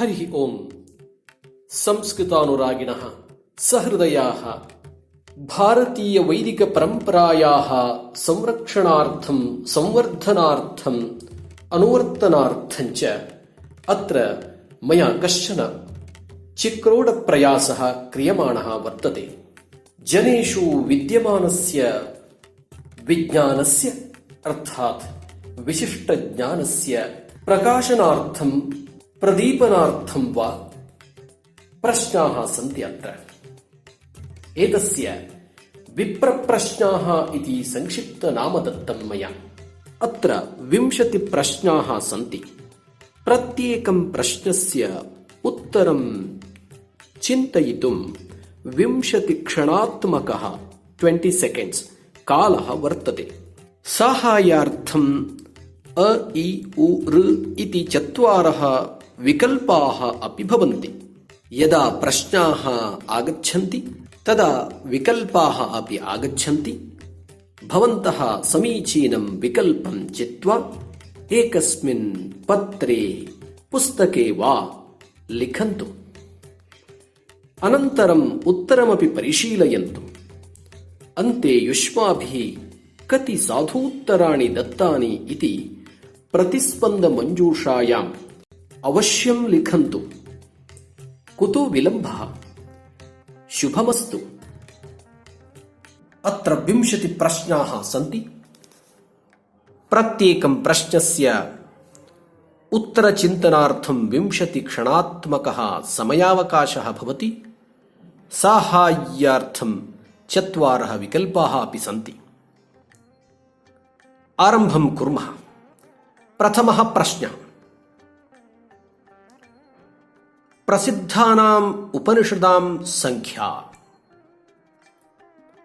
हरिः ओम्। संस्कृतानुरागिणः सहृदयाः भारतीयवैदिकपरम्परायाः संरक्षणार्थं संवर्धनार्थं अनुवर्तनार्थञ्च अत्र मया कश्चन चिक्रोडप्रयासः क्रियमाणः वर्तते। जनेषु विद्यमानस्य विज्ञानस्य अर्थात् विशिष्टज्ञानस्य प्रकाशनार्थं प्रदीपनार्थं वा प्रश्नाः सन्ति। अत्र एतस्य विप्रप्रश्नाः इति संक्षिप्तनाम दत्तं मया। अत्र 20 प्रश्नाः सन्ति। प्रत्येकं प्रश्नस्य उत्तरं चिन्तयितुं 20 क्षणात्मकः 20 सेकेण्ड्स् कालः वर्तते। साहाय्यार्थं अ इ उ ऋ इति 4 विकल्पाः अपि भवन्ति। यदा प्रश्नाः आगच्छन्ति तदा विकल्पाः अपि आगच्छन्ति। भवन्तः समीचीनं विकल्पं चित्वा एकस्मिन् पत्रे पुस्तके वा लिखन्तु। अनन्तरम् उत्तरमपि परिशीलयन्तु। अन्ते युष्माभिः कति साधूत्तराणि दत्तानि इति प्रतिस्पन्दमञ्जूषायाम् अवश्यं लिखन्तु। कुतो विलम्बः? शुभमस्तु। अत्र 20 प्रश्नाः सन्ति। प्रत्येकं प्रश्नस्य उत्तरचिन्तनार्थं 20 क्षणात्मकः समयावकाशः भवति। साहाय्यार्थं 4 विकल्पाः अपि सन्ति। आरम्भं कुर्मः। प्रथमः प्रश्नः। प्रसिद्धानाम् उपनिषदां संख्या।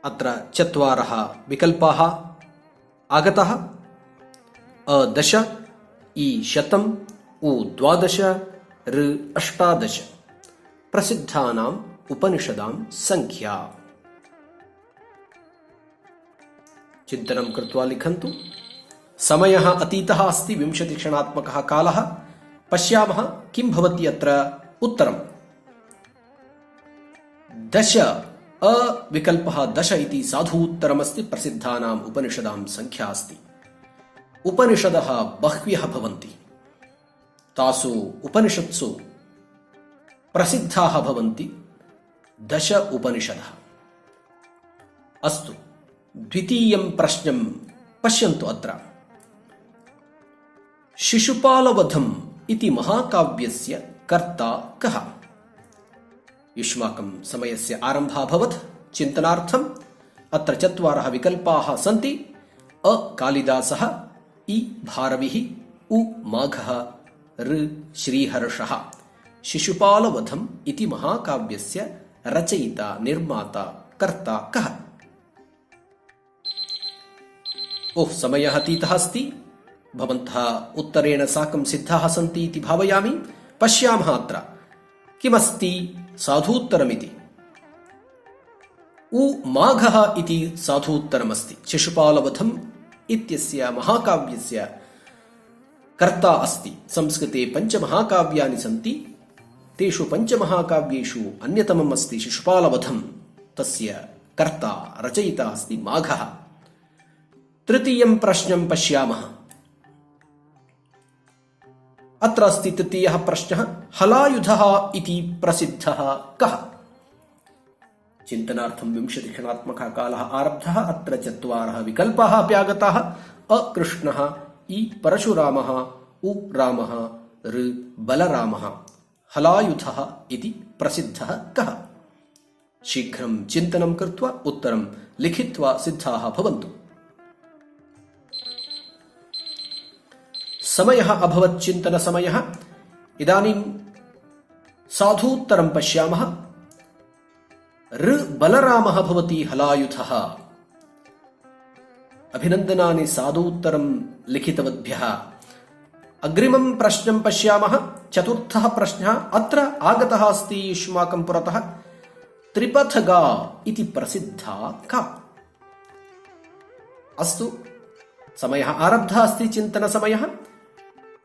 अत्र 4 विकल्पाः आगताः। अ 10, इ 100, उ 12, ऋ 18। प्रसिद्धानाम् उपनिषदां संख्या। चिन्तनं कृत्वा लिखन्तु। समयः अतीतः अस्ति। 20 क्षणात्मकः कालः। पश्यामः किं भवति अत्र उत्तरम्। 10 अ विकल्पः 10 इति साधु उत्तरमस्ति। प्रसिद्धानाम् उपनिषदां संख्या अस्ति। उपनिषदः बह्व्यः भवन्ति। तासु उपनिषत्सु प्रसिद्धाः भवन्ति 10 उपनिषदः। अस्तु, द्वितीयं प्रश्नं पश्यन्तु। अत्र शिशुपालवधम् इति महाकाव्यस्य कर्ता कः? युष्माकं समयस्य आरम्भः अभवत्। चिन्तनार्थम् अत्र 4 विकल्पाः सन्ति। अ कालिदासः, इ भारविः, उ माघः, ऋ श्रीहर्षः। शिशुपालवधम् इति महाकाव्यस्य रचयिता निर्माता कर्ता कः? ओह, समयः अतीतः अस्ति। भवन्तः उत्तरेण साकं सिद्धाः सन्ति इति भावयामि। पश्यामः अत्र किमस्ति साधूत्तरमिति। उ माघः इति साधूत्तरमस्ति। शिशुपालवधम् इत्यस्य महाकाव्यस्य कर्ता अस्ति। संस्कृते 5 महाकाव्यानि सन्ति। तेषु 5 महाकाव्येषु अन्यतमम् अस्ति शिशुपालवधम्। तस्य कर्ता रचयिता अस्ति माघः। तृतीयं प्रश्नं पश्यामः। अत्र अस्ति तृतीयः प्रश्नः। हलायुधः इति प्रसिद्धः कः? चिन्तनार्थं 20 क्षणात्मकः कालः आरब्धः। अत्र 4 विकल्पाः अपि आगताः। अ कृष्णः, इ परशुरामः, उ रामः, ऋ बलरामः। हलायुधः इति प्रसिद्धः कः? शीघ्रं चिन्तनं कृत्वा उत्तरं लिखित्वा सिद्धाः भवन्तु। समयः अभवत्। चिन्तनसमयः। इदानीं साधूत्तरं पश्यामः। ऋ बलरामः भवति हलायुधः। अभिनन्दनानि साधूत्तरं लिखितवद्भ्यः। अग्रिमं प्रश्नं पश्यामः। 4थः प्रश्नः अत्र आगतः अस्ति युष्माकं पुरतः। त्रिपथगा इति प्रसिद्धा का? अस्तु, समयः आरब्धः अस्ति। चिन्तनसमयः।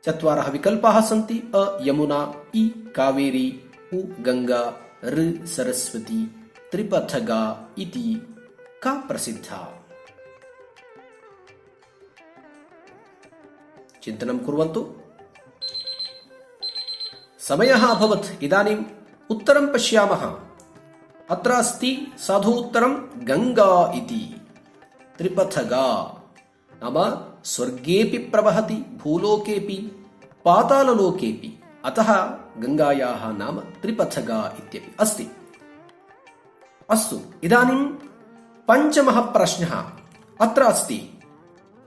चत्वारः विकल्पाः सन्ति। अ यमुना, इ कावेरी, उ गंगा, ऋ सरस्वती। त्रिपथगा इति का प्रसिद्धा? चिन्तनं कुर्वन्तु। समयः अभवत्। इदानीम् उत्तरं पश्यामः। अत्र अस्ति साधु उत्तरं गंगा इति। त्रिपथगा नाम स्वर्गेऽपि प्रवहति, भूलोकेऽपि, पाताललोकेऽपि। अतः गंगायाः नाम त्रिपथगा इत्यपि अस्ति। अस्तु, इदानीं पञ्चमः प्रश्नः अत्र अस्ति।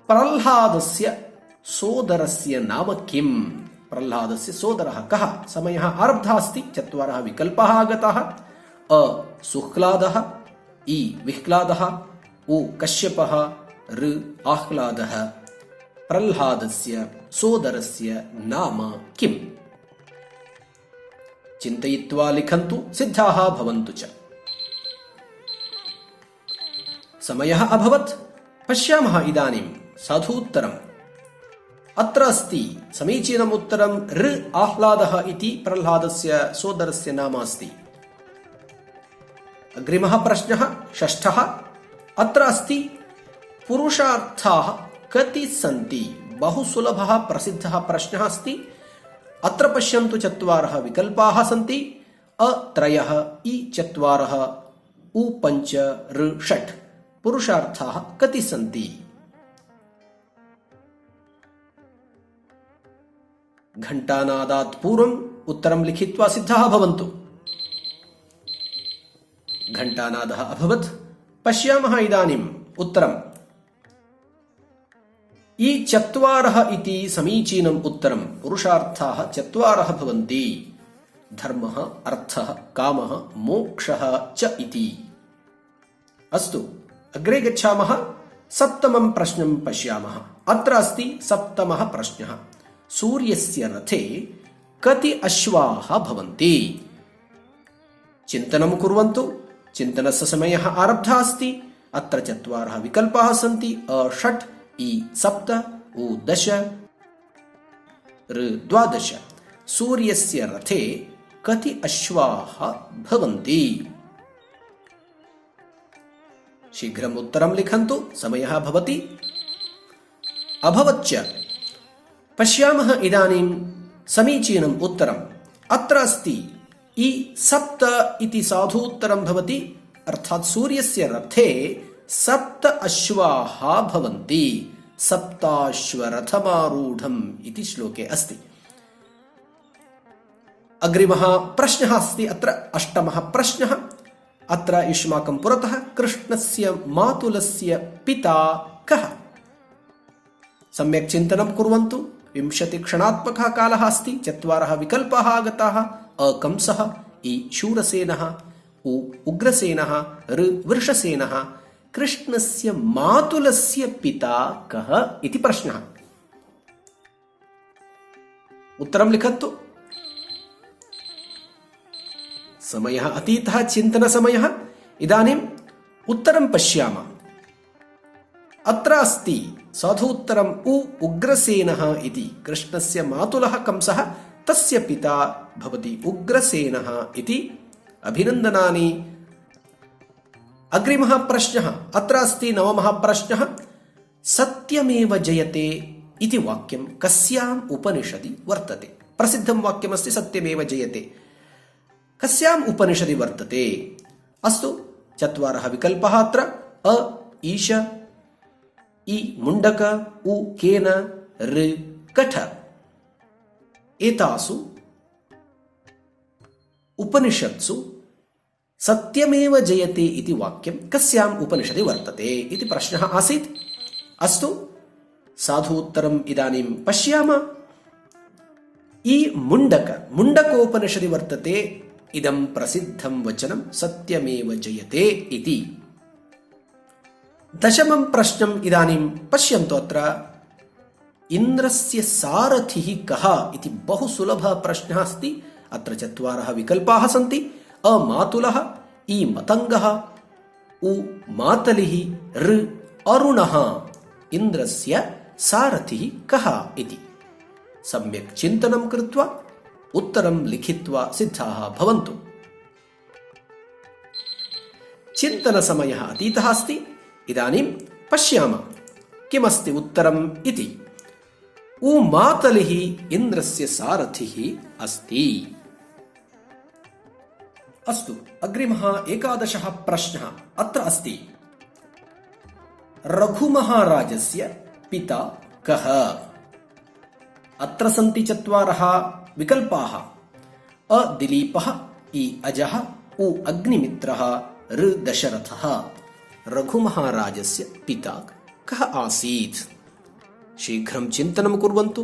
प्रह्लादस्य सोदरस्य नाम किम्? प्रह्लादस्य सोदरः कः? समयः आरब्धः अस्ति। चत्वारः विकल्पाः आगताः। अ सुह्लादः, इ विह्लादः, उ कश्यपः, ऋ आह्लादः। प्रह्लादस्य सोदरस्य नाम किम्? चिन्तयित्वा लिखन्तु, सिद्धाः भवन्तु च। समयः अभवत्। पश्यामः इदानीं साधु उत्तरम्। अत्र अस्ति समीचीनम् उत्तरं ऋ आह्लादः इति प्रह्लादस्य सोदरस्य नाम अस्ति। अग्रिमः प्रश्नः षष्ठः। अत्र अस्ति पुरुषार्थाः कति सन्ति? बहु सुलभः प्रसिद्धः प्रश्नः अस्ति। अत्र पश्यन्तु, चत्वारः विकल्पाः सन्ति। अ त्रयः, इ चत्वारः, उ पञ्च, ऋ षट्। पुरुषार्थाः कति सन्ति? घण्टानादात् पूर्वम् उत्तरं लिखित्वा सिद्धाः भवन्तु। घण्टानादः अभवत्। पश्यामः इदानीम् उत्तरम्। इ चत्वारः इति समीचीनम् उत्तरं। पुरुषार्थाः चत्वारः भवन्ति। धर्मः, अर्थः, कामः, मोक्षः च इति। अस्तु, अग्रे गच्छामः। सप्तमं प्रश्नं पश्यामः। अत्र अस्ति सप्तमः प्रश्नः। सूर्यस्य रथे कति अश्वाः भवन्ति? चिन्तनं कुर्वन्तु। चिन्तनस्य समयः आरब्धः अस्ति। अत्र चत्वारः विकल्पाः सन्ति। अ षट्, इ सप्त, उ दश, ऋ द्वादश। सूर्यस्य रथे कति अश्वाः भवन्ति? शीघ्रम् उत्तरं लिखन्तु, समयः भवति। अभवच्च। पश्यामः इदानीं समीचीनम् उत्तरम्। अत्र अस्ति इ सप्त इति साधु उत्तरं भवति। अर्थात् सूर्यस्य रथे सप्त अश्वाः भवन्ति। सप्ताश्वरथमारूढम् इति श्लोके अस्ति। अग्रिमः प्रश्नः अस्ति। अत्र अष्टमः प्रश्नः। अत्र युष्माकं पुरतः कृष्णस्य मातुलस्य पिता कः? सम्यक् चिन्तनं कुर्वन्तु। 20 क्षणात्मकः कालः अस्ति। चत्वारः विकल्पाः आगताः। अ कंसः, इ शूरसेनः, उ उग्रसेनः, ऋ वृषसेनः। कृष्णस्य मातुलस्य पिता कः इति प्रश्नः। उत्तरं लिखन्तु। समयः अतीतः, चिन्तनसमयः। इदानीम् उत्तरं पश्यामः। अत्र अस्ति साधु उत्तरम् उ उग्रसेनः इति। कृष्णस्य मातुलः कंसः, तस्य पिता भवति उग्रसेनः इति। अभिनन्दनानि। अग्रिमः प्रश्नः। अत्र अस्ति नवमः प्रश्नः। सत्यमेव जयते इति वाक्यं कस्याम् उपनिषदि वर्तते? प्रसिद्धं वाक्यमस्ति सत्यमेव जयते। कस्याम् उपनिषदि वर्तते? अस्तु, चत्वारः विकल्पाः अत्र। अ ईश, इ मुण्डक, उ केन, ऋ कठ। एतासु उपनिषत्सु सत्यमेव जयते इति वाक्यं कस्याम् उपनिषदि वर्तते इति प्रश्नः आसीत्। अस्तु, साधु उत्तरम् इदानीं पश्यामः। इ मुण्डकोपनिषदि वर्तते इदं प्रसिद्धं वचनं सत्यमेव जयते इति। दशमं प्रश्नम् इदानीं पश्यन्तु। अत्र इन्द्रस्य सारथिः कः इति बहु सुलभः प्रश्नः अस्ति। अत्र चत्वारः विकल्पाः सन्ति। अ मातुलः, इ मतङ्गः, उ मातलिः, ऋ अरुणः। इन्द्रस्य सारथिः कः इति। सम्यक् चिन्तनं कृत्वा उत्तरं लिखित्वा सिद्धाः भवन्तु। चिन्तनसमयः अतीतः अस्ति। इदानीं पश्यामः किमस्ति उत्तरम् इति। उमातलिः इन्द्रस्य सारथिः अस्ति। अस्तु, अग्रिमः 11 प्रश्नः अत्र अस्ति। रघुमहाराजस्य पिता कः? अत्र सन्ति 4 विकल्पाः। अ दिलीपः, इ अजः, उ अग्निमित्रः, ऋ दशरथः। रघुमहाराजस्य पिता कः आसीत्? शीघ्रं चिन्तनं कुर्वन्तु।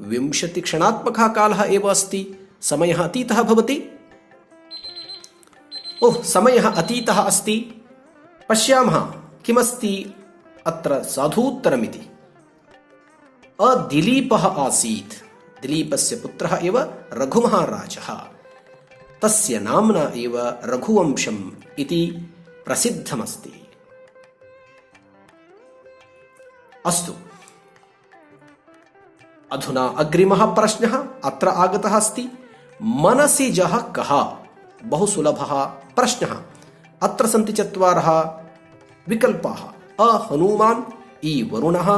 20 क्षणात्मकः कालः एव अस्ति। समयः अतीतः भवति। समयः अतीतः अस्ति। पश्यामः किमस्ति अत्र साधूत्तरमिति। दिलीपः आसीत्। दिलीपस्य पुत्रः एव रघुमहाराजः। तस्य नाम्ना एव रघुवंशम् इति प्रसिद्धमस्ति। अस्तु, अधुना अग्रिमः प्रश्नः अत्र आगतः अस्ति। मनसिजः कः? बहु सुलभः प्रश्नः। अत्र सन्ति 4 विकल्पाः। अ हनुमान्, इ वरुणः,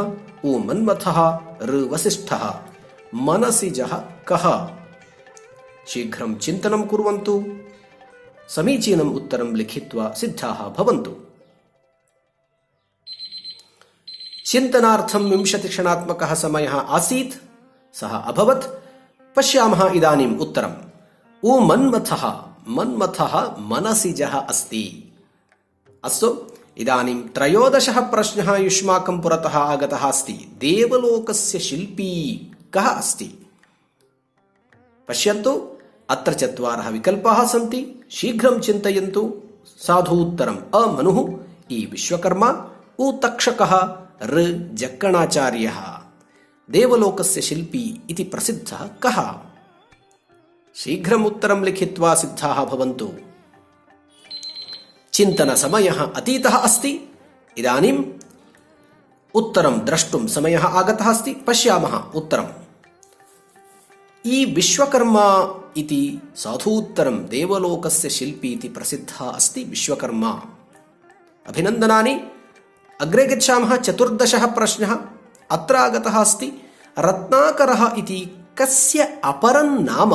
उ मन्मथः, ऋ वसिष्ठः। मनसिजः कः? शीघ्रं चिन्तनं कुर्वन्तु। समीचीनम् उत्तरं लिखित्वा सिद्धाः भवन्तु। चिन्तनार्थं 20 क्षणात्मकः समयः आसीत्, सः अभवत्। पश्यामः इदानीम् उत्तरम्। उ मन्मथः। मन्मथः मनसिजः अस्ति। अस्तु, इदानीं 13 प्रश्नः युष्माकं पुरतः आगतः अस्ति। देवलोकस्य शिल्पी कः अस्ति? पश्यन्तु, अत्र 4 विकल्पाः सन्ति। शीघ्रं चिन्तयन्तु। साधु उत्तरम्। अ मनुः, इ विश्वकर्मा, उ तक्षकः, ऋ जक्कणाचार्यः। देवलोकस्य शिल्पी इति प्रसिद्धः कः? शीघ्रम् उत्तरं लिखित्वा सिद्धाः भवन्तु। चिन्तनसमयः अतीतः अस्ति। इदानीम् उत्तरं द्रष्टुं समयः आगतः अस्ति। पश्यामः उत्तरम्। इ विश्वकर्मा इति साधूत्तरं। देवलोकस्य शिल्पी इति प्रसिद्धः अस्ति विश्वकर्मा। अभिनन्दनानि। अग्रे गच्छामः। 14 प्रश्नः अत्र आगतः अस्ति। रत्नाकरः इति कस्य अपरं नाम?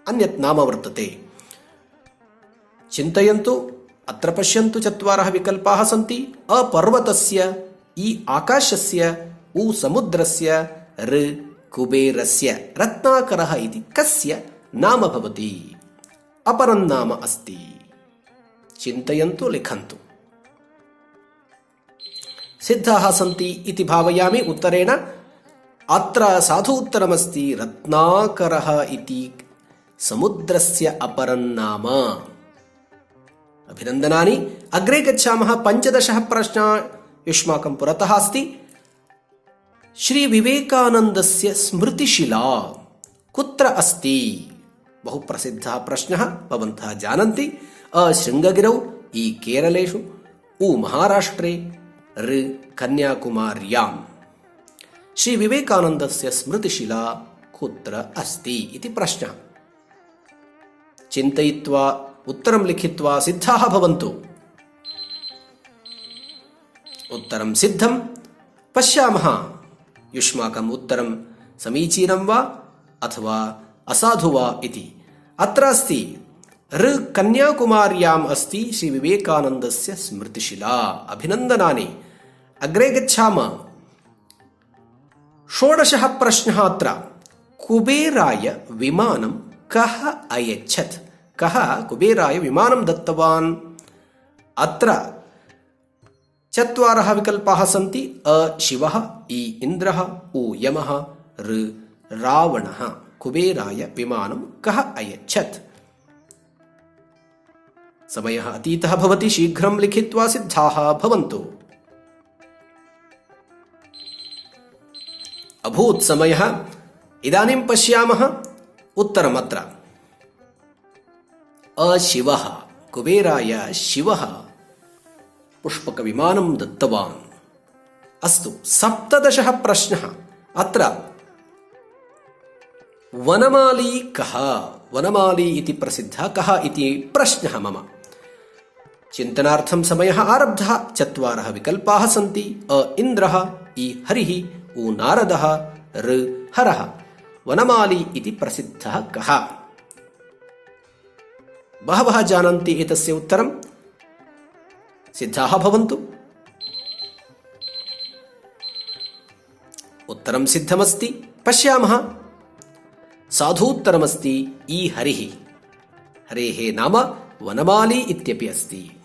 अन्यत् नाम वर्तते। चिन्तयन्तु। अत्र पश्यन्तु 4 विकल्पाः सन्ति। अ पर्वतस्य, इ आकाशस्य, उ समुद्रस्य, ऋ कुबेरस्य। रत्नाकरः इति कस्य नाम भवति? अपरं नाम अस्ति। चिन्तयन्तु, लिखन्तु। सिद्धाः सन्ति इति भावयामि उत्तरेण। अत्र साधु उत्तरमस्ति। रत्नाकरः इति समुद्रस्य अपरं नाम। अभिनन्दनानि। अग्रे गच्छामः। 15 प्रश्नः युष्माकं पुरतः अस्ति। श्रीविवेकानन्दस्य स्मृतिशिला कुत्र अस्ति? बहु प्रसिद्धः प्रश्नः, भवन्तः जानन्ति। अ शृङ्गगिरौ, इ केरलेषु, उ महाराष्ट्रे, ऋ कन्याकुमार्याम्। श्रीविवेकानन्दस्य स्मृतिशिला कुत्र अस्ति इति प्रश्नः। चिन्तयित्वा उत्तरं लिखित्वा सिद्धाः भवन्तु। उत्तरं सिद्धं। पश्यामः युष्माकम् उत्तरं समीचीनं वा अथवा असाधु वा इति। अत्र अस्ति ऋ कन्याकुमार्याम् अस्ति श्रीविवेकानन्दस्य स्मृतिशिला। अभिनन्दनानि। अग्रे गच्छामः। 16 प्रश्नः अत्र। कुबेराय विमानं कः अयच्छत्? कः कुबेराय विमानं दत्तवान्? अत्र 4 विकल्पाः सन्ति। अ शिवः, इ इन्द्रः, उ यमः, ऋ रावणः। कुबेराय विमानं कः अयच्छत्? समयः अतीतः भवति। शीघ्रं लिखित्वा सिद्धाः भवन्तु। अभूत् समयः। इदानीं पश्यामः उत्तरमत्र। अशिवः। कुबेराय शिवः पुष्पकविमानं दत्तवान्। अस्तु, 17 प्रश्नः अत्र। वनमाली कः? वनमाली इति प्रसिद्धः कः इति प्रश्नः मम। चिन्तनार्थं समयः आरब्धः। चत्वारः विकल्पाः सन्ति। अ इन्द्रः, इ हरिः, उ नारदः, ऋ हरः। वनमाली इति प्रसिद्धः कः? बहवः जानन्ति एतस्य उत्तरं। सिद्धाः भवन्तु। उत्तरं सिद्धमस्ति। पश्यामः। साधूत्तरमस्ति इ हरिः। हरेः नाम वनमाली इत्यपि अस्ति।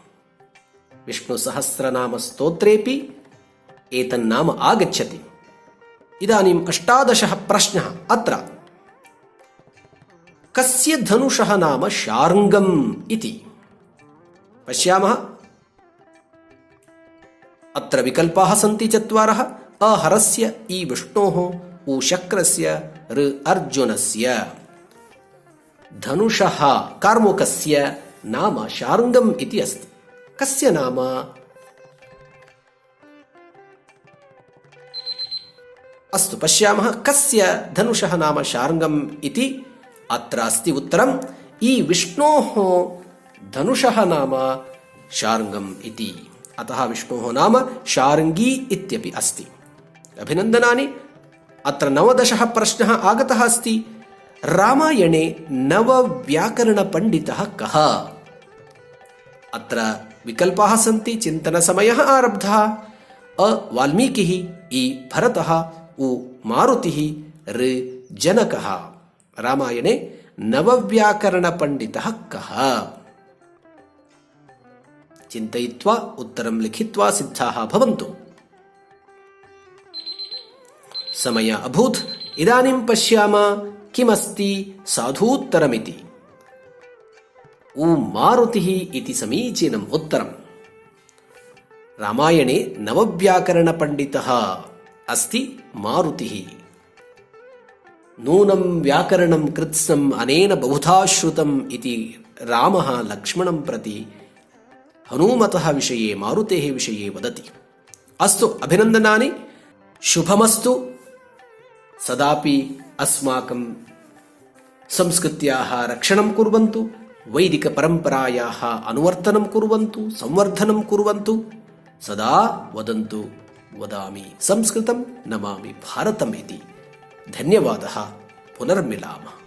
विष्णुसहस्रनामस्तोत्रेऽपि एतन्नाम आगच्छति। इदानीम् 18 प्रश्नः अत्र। कस्य धनुषः नाम शार्ङ्गम् इति? पश्यामः। अत्र विकल्पाः सन्ति चत्वारः। अ हरस्य, इ विष्णोः, उ शक्रस्य, ऋ अर्जुनस्य। धनुषः कार्मुकस्य नाम शार्ङ्गम् इति अस्ति। कस्य नाम? अस्तु, पश्यामः। कस्य धनुषः नाम शार्ङ्गम् इति? अत्र अस्ति उत्तरम्। इ विष्णोः धनुषः नाम शार्ङ्गम् इति। अतः विष्णोः नाम शार्ङ्गी इत्यपि अस्ति। अभिनन्दनानि। अत्र 19 प्रश्नः आगतः अस्ति। रामायणे नवव्याकरणपण्डितः कः? अत्र विकल्पाः सन्ति। चिन्तनसमयः आरब्धः। अ वाल्मीकिः, इ भरतः, उ मारुतिः, ऋ जनकः। रामायणे नवव्याकरणपण्डितः कः? चिन्तयित्वा उत्तरं लिखित्वा सिद्धाः भवन्तु। समय अभूत्। इदानीं पश्यामः किमस्ति साधूत्तरमिति। उ मारुतिः इति समीचीनम् उत्तरम्। रामायणे नवव्याकरणपण्डितः अस्ति मारुतिः। नूनं व्याकरणं कृत्स्नम् अनेन बहुधा श्रुतम् इति रामः लक्ष्मणं प्रति हनूमतः विषये, मारुतेः विषये वदति। अस्तु, अभिनन्दनानि। शुभमस्तु। सदापि अस्माकं संस्कृत्याः रक्षणं कुर्वन्तु। वैदिकपरम्परायाः अनुवर्तनं कुर्वन्तु, संवर्धनं कुर्वन्तु। सदा वदन्तु, वदामि संस्कृतं, नमामि भारतम् इति। धन्यवादः। पुनर्मिलामः।